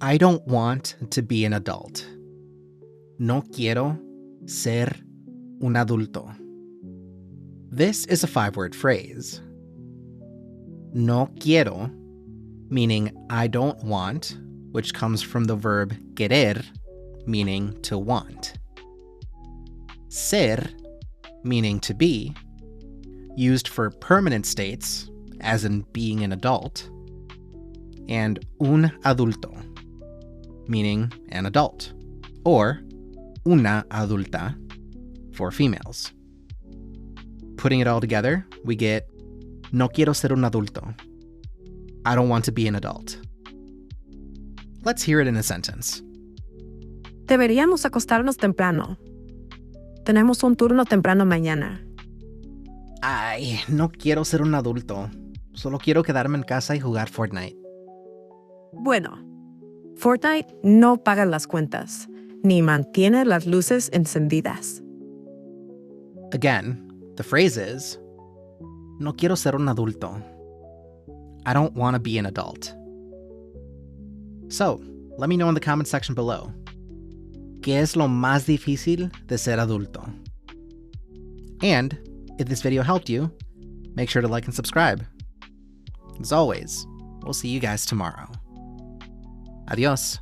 I don't want to be an adult. No quiero ser un adulto. This is a 5-word phrase. No quiero, meaning I don't want, which comes from the verb querer, meaning to want. Ser, meaning to be, used for permanent states, as in being an adult, and un adulto, meaning an adult, or una adulta for females. Putting it all together, we get no quiero ser un adulto. I don't want to be an adult. Let's hear it in a sentence. Deberíamos acostarnos temprano. Tenemos un turno temprano mañana. Ay, no quiero ser un adulto. Solo quiero quedarme en casa y jugar Fortnite. Bueno, Fortnite no paga las cuentas, ni mantiene las luces encendidas. Again, the phrase is, no quiero ser un adulto. I don't want to be an adult. So, let me know in the comment section below. ¿Qué es lo más difícil de ser adulto? And, if this video helped you, make sure to like and subscribe. As always, we'll see you guys tomorrow. Adios.